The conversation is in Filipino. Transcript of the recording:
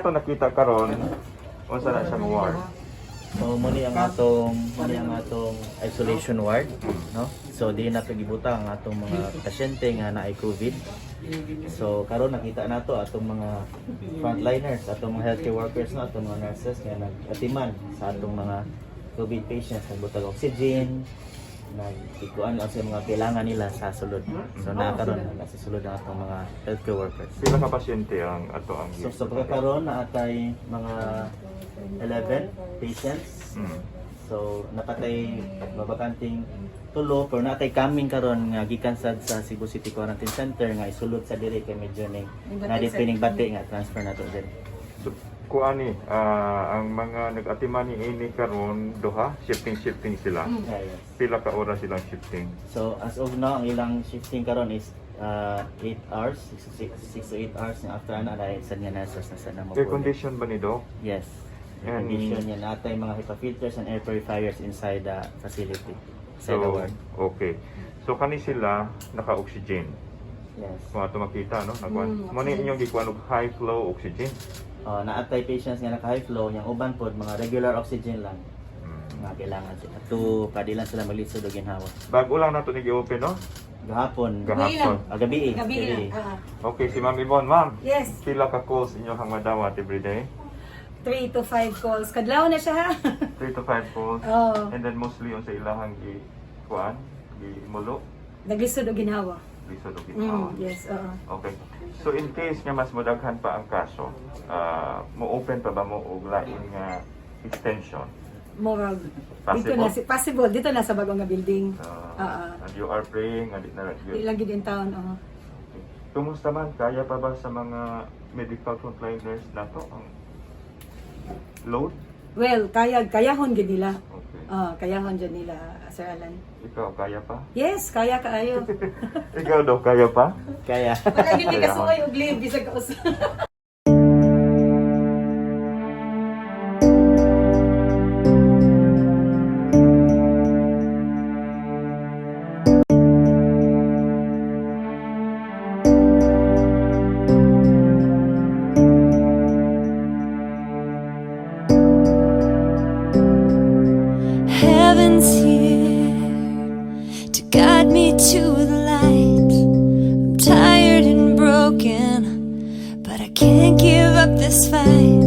ato nakita karon, unsa na siyang ward? So muli ang atong isolation ward, no? So di na pagibuta ang atong mga pasyente nga naay COVID. So karon nakita nato atong mga frontliners, atong mga healthcare workers na atong mga nurses nga nag-atiman sa atong mga COVID patients, nagbutag oxygen, nagtikuan ang sa mga kailangan nila sa sulod. So nakaroon na sa sulod ang atong mga healthcare workers. Pila ka pasyente ang ato ang So sa pagkakaroon na atay mga 11 patients. So napatay mabakanting tulo pero natay kaming karon nga gikan sad sa Cebu City Quarantine Center nga isulod sa diri kay medyo ning na-defining bati nga transfer nato din. So, kuani ang mga nag-atiman ni ini karon duha shifting sila. Yes. Pila ka oras silang shifting? So as of now ang ilang shifting karon is 8 hours, 6 to 8 hours na after ana dahil sa nga nurses na sana mo. Air condition ba ni Doc? Yes. And- Condition yan natay mga HEPA filters and air purifiers inside the facility. Inside the So, ward. okay. So kani sila naka-oxygen. Yes. Kung ato makita no, nagwan. Mo ni inyong gikuan og high flow oxygen. Naatay patients nga naka high flow, yung uban pod mga regular oxygen lang nga kailangan sila. To kadilan sila maglisod og ginhawa. Bago lang nato ni gi-open no. Gahapon, Gahapon. gabi. Gabi. Okay, si Ma'am Yvonne, ma'am. Yes, Pila ka calls inyo hang madawat every day? 3 to 5 calls. Kadlaw na siya ha. 3 to 5 calls. Oo. And then mostly on sa ilahang kuan, mulo, Naglisod og ginhawa. lisod og ginawa. Yes, oo. Okay. So in case nga mas modaghan pa ang kaso, mo open pa ba mo og lain nga extension? More Possible? dito na possible dito na sa bagong nga building. And you are praying and Ilang gid in town, oo. Okay. Kumusta man kaya pa ba sa mga medical frontliners nato ang load? Well, kayahon gid nila. Okay. Kayahon jud nila, Sir Alan. Ikaw kaya pa? Yes, kaya kaayo. Ikaw daw kaya pa? Kaya. Wala gid ni kasuoy og leave bisag kausa. Heaven's here to guide me to the light. I'm tired and broken, but I can't give up this fight.